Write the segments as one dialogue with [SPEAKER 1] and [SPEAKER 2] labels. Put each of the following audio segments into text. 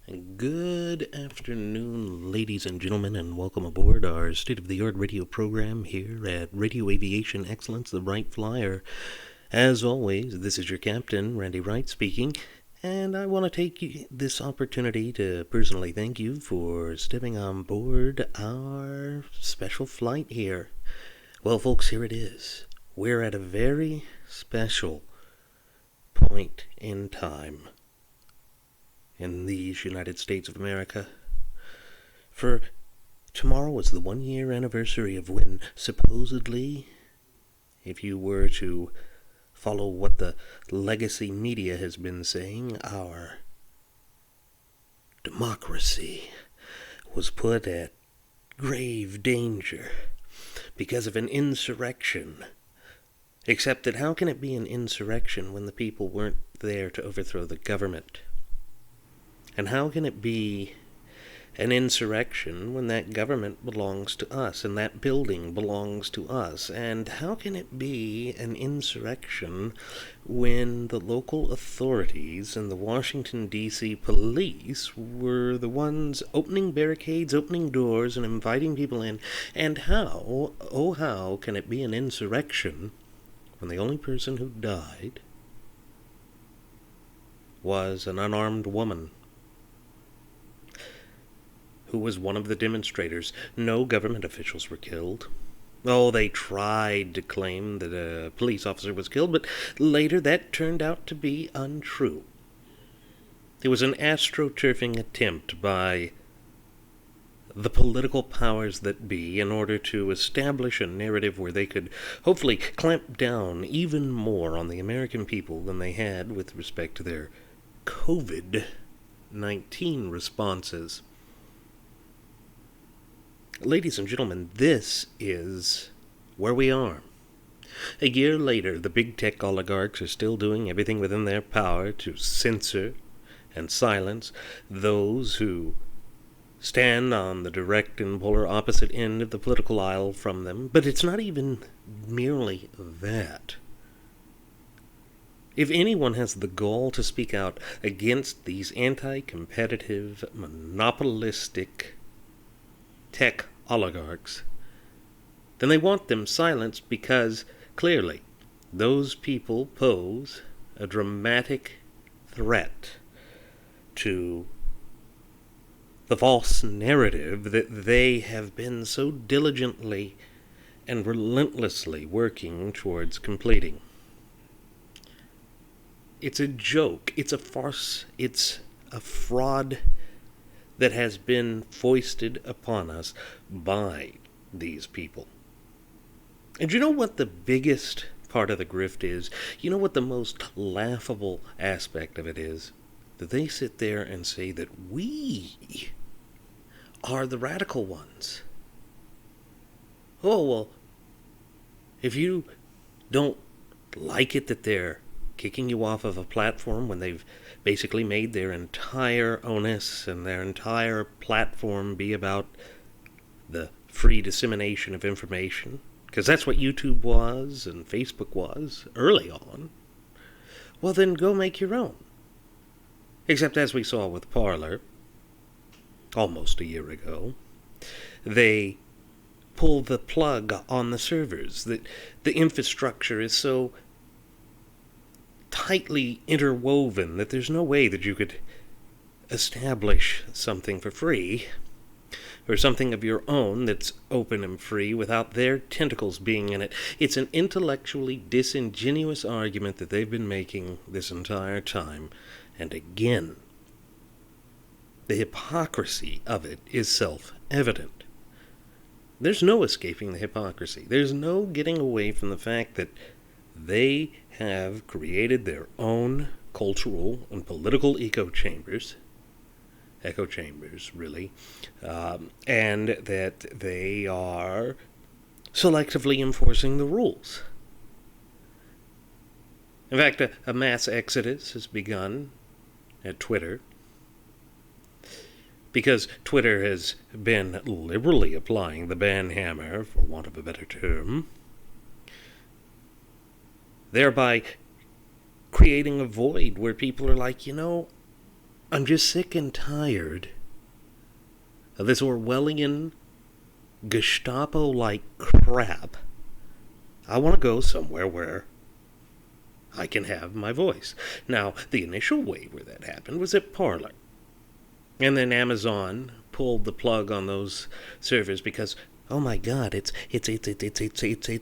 [SPEAKER 1] Good afternoon, ladies and gentlemen, and welcome aboard our state-of-the-art radio program here at Radio Aviation Excellence, the Wright Flyer. As always, this is your captain, Randy Wright, speaking, and I want to take this opportunity to personally thank you for stepping on board our special flight here. Well, folks, here it is. We're at a very special point in time in these United States of America. For tomorrow is the 1-year anniversary of when, supposedly, if you were to follow what the legacy media has been saying, our democracy was put at grave danger because of an insurrection. Except that how can it be an insurrection when the people weren't there to overthrow the government? And how can it be an insurrection when that government belongs to us and that building belongs to us? And how can it be an insurrection when the local authorities and the Washington, D.C. police were the ones opening barricades, opening doors, and inviting people in? And how, oh how, can it be an insurrection when the only person who died was an unarmed woman who was one of the demonstrators? No government officials were killed. Oh, they tried to claim that a police officer was killed, but later that turned out to be untrue. It was an astroturfing attempt by the political powers that be in order to establish a narrative where they could hopefully clamp down even more on the American people than they had with respect to their COVID-19 responses. Ladies and gentlemen, this is where we are. A year later, the big tech oligarchs are still doing everything within their power to censor and silence those who stand on the direct and polar opposite end of the political aisle from them. But it's not even merely that. If anyone has the gall to speak out against these anti-competitive, monopolistic tech oligarchs, then they want them silenced because, clearly, those people pose a dramatic threat to the false narrative that they have been so diligently and relentlessly working towards completing. It's a joke, it's a farce, it's a fraud that has been foisted upon us by these people. And you know what the biggest part of the grift is? You know what the most laughable aspect of it is? That they sit there and say that we are the radical ones. Oh, well, if you don't like it that they're kicking you off of a platform when they've basically made their entire onus and their entire platform be about the free dissemination of information, because that's what YouTube was and Facebook was early on, well then go make your own. Except as we saw with Parler almost a year ago, they pull the plug on the servers. The infrastructure is so tightly interwoven that there's no way that you could establish something for free or something of your own that's open and free without their tentacles being in it. It's an intellectually disingenuous argument that they've been making this entire time. And again, the hypocrisy of it is self-evident. There's no escaping the hypocrisy. There's no getting away from the fact that they have created their own cultural and political echo chambers, really, and that they are selectively enforcing the rules. In fact, a mass exodus has begun at Twitter, because Twitter has been liberally applying the ban hammer, for want of a better term, thereby creating a void where people are like, I'm just sick and tired of this Orwellian, Gestapo-like crap. I want to go somewhere where I can have my voice. Now, the initial way where that happened was at Parler. And then Amazon pulled the plug on those servers because, oh my God, it's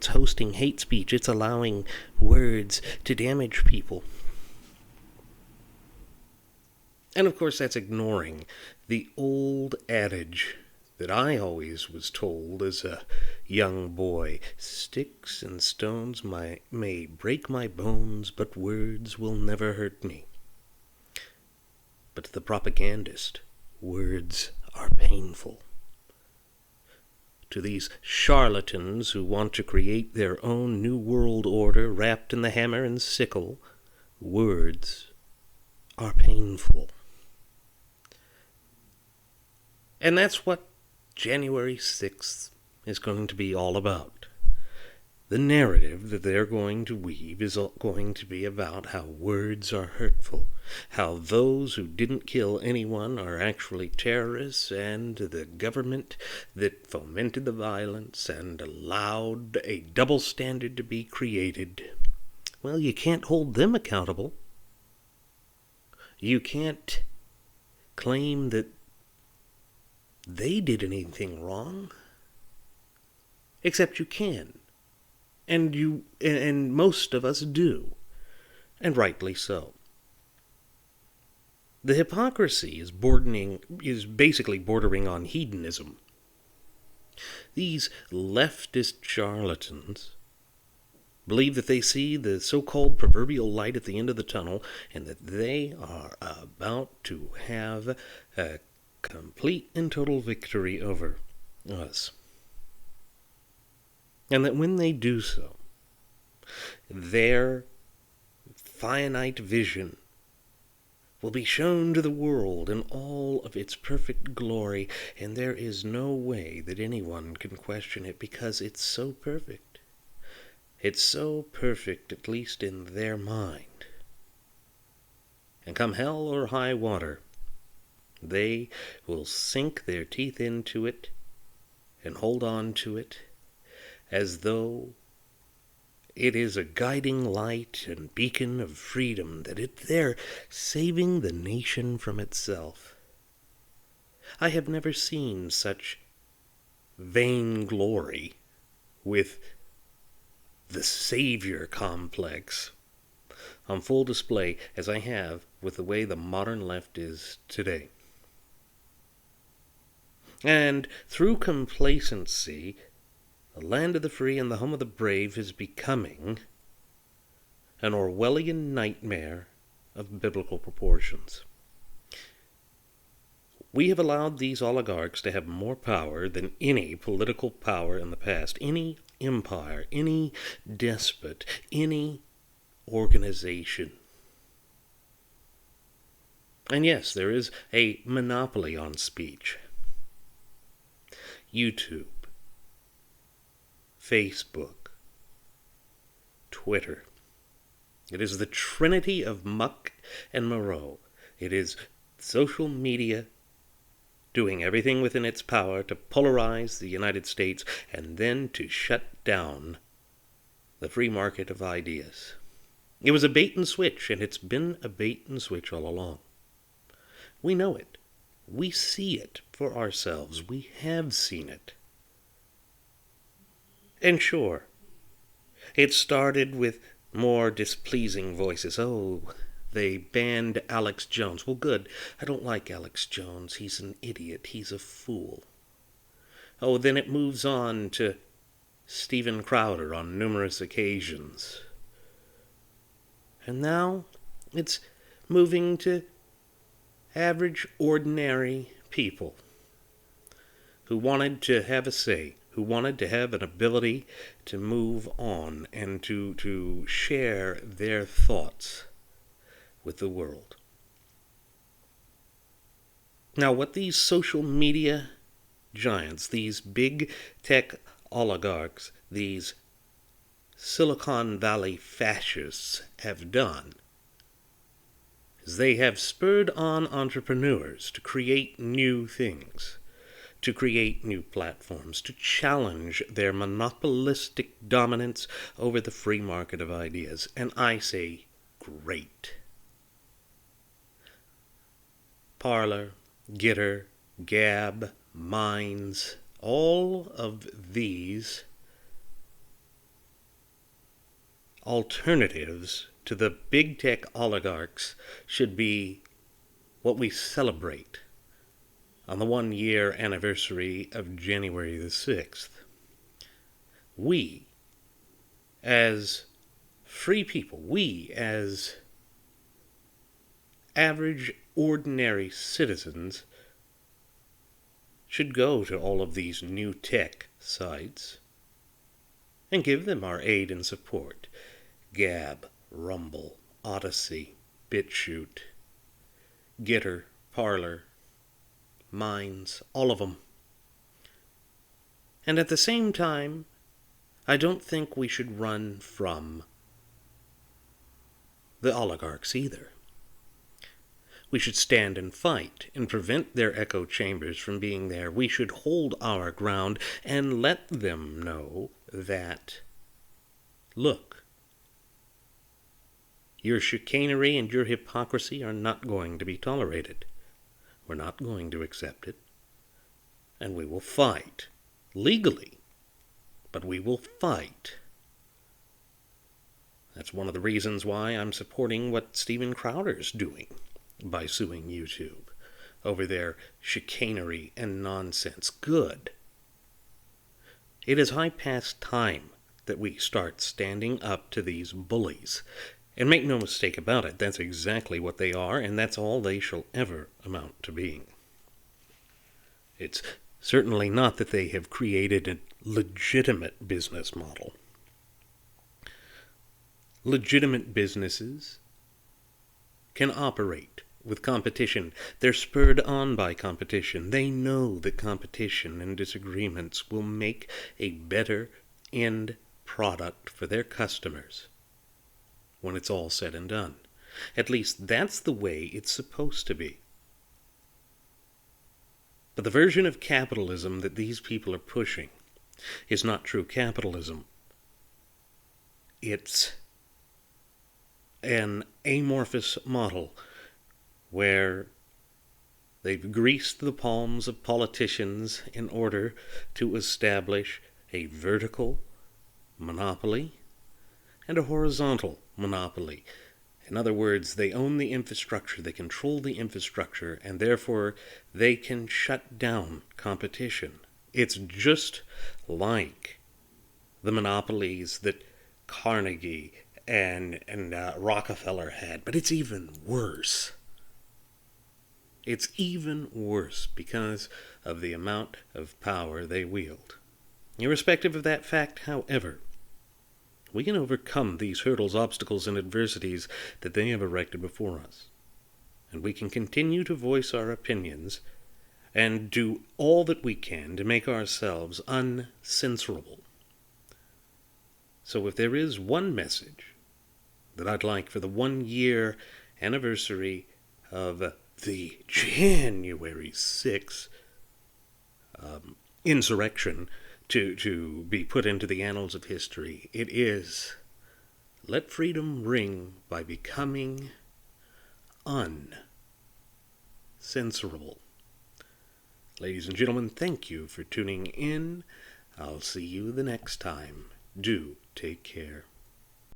[SPEAKER 1] hosting hate speech. It's allowing words to damage people. And of course, that's ignoring the old adage that I always was told as a young boy: sticks and stones may break my bones, but words will never hurt me. But to the propagandist, words are painful. To these charlatans who want to create their own new world order wrapped in the hammer and sickle, words are painful. And that's what January 6th is going to be all about. The narrative that they're going to weave is going to be about how words are hurtful, how those who didn't kill anyone are actually terrorists, and the government that fomented the violence and allowed a double standard to be created, well, you can't hold them accountable. You can't claim that they did anything wrong, except you can. And most of us do, and rightly so. The hypocrisy is basically bordering on hedonism. These leftist charlatans believe that they see the so-called proverbial light at the end of the tunnel, and that they are about to have a complete and total victory over us. And that when they do so, their finite vision will be shown to the world in all of its perfect glory, and there is no way that anyone can question it because it's so perfect. It's so perfect, at least in their mind. And come hell or high water, they will sink their teeth into it and hold on to it as though it is a guiding light and beacon of freedom, that they're saving the nation from itself. I have never seen such vainglory with the savior complex on full display as I have with the way the modern left is today. And through complacency, the land of the free and the home of the brave is becoming an Orwellian nightmare of biblical proportions. We have allowed these oligarchs to have more power than any political power in the past, any empire, any despot, any organization. And yes, there is a monopoly on speech. YouTube, Facebook, Twitter. It is the trinity of muck and moreau. It is social media doing everything within its power to polarize the United States and then to shut down the free market of ideas. It was a bait and switch, and it's been a bait and switch all along. We know it. We see it for ourselves. We have seen it. And sure, it started with more displeasing voices. Oh, they banned Alex Jones. Well, good. I don't like Alex Jones. He's an idiot. He's a fool. Oh, then it moves on to Steven Crowder on numerous occasions. And now it's moving to average, ordinary people who wanted to have a say, who wanted to have an ability to move on and to share their thoughts with the world. Now, what these social media giants, these big tech oligarchs, these Silicon Valley fascists have done is they have spurred on entrepreneurs to create new things, to create new platforms, to challenge their monopolistic dominance over the free market of ideas. And I say, great. Parler, Gitter, Gab, Minds, all of these alternatives to the big tech oligarchs should be what we celebrate on the 1-year anniversary of January the 6th. We, as free people, we, as average, ordinary citizens, should go to all of these new tech sites and give them our aid and support. Gab, Rumble, Odyssey, BitChute, Gitter, Parler, Minds, all of them. And at the same time, I don't think we should run from the oligarchs either. We should stand and fight and prevent their echo chambers from being there. We should hold our ground and let them know that, look, your chicanery and your hypocrisy are not going to be tolerated. We're not going to accept it. And we will fight, legally, but we will fight. That's one of the reasons why I'm supporting what Steven Crowder's doing by suing YouTube over their chicanery and nonsense. Good. It is high past time that we start standing up to these bullies. And make no mistake about it, that's exactly what they are, and that's all they shall ever amount to being. It's certainly not that they have created a legitimate business model. Legitimate businesses can operate with competition. They're spurred on by competition. They know that competition and disagreements will make a better end product for their customers when it's all said and done. At least that's the way it's supposed to be. But the version of capitalism that these people are pushing is not true capitalism. It's an amorphous model where they've greased the palms of politicians in order to establish a vertical monopoly and a horizontal monopoly. In other words, they own the infrastructure, they control the infrastructure, and therefore they can shut down competition. It's just like the monopolies that Carnegie and Rockefeller had, but it's even worse. It's even worse because of the amount of power they wield. Irrespective of that fact, however, we can overcome these hurdles, obstacles, and adversities that they have erected before us. And we can continue to voice our opinions and do all that we can to make ourselves uncensorable. So if there is one message that I'd like for the 1-year anniversary of the January 6th insurrection to be put into the annals of history, it is, let freedom ring by becoming uncensorable. Ladies and gentlemen, thank you for tuning in. I'll see you the next time. Do take care.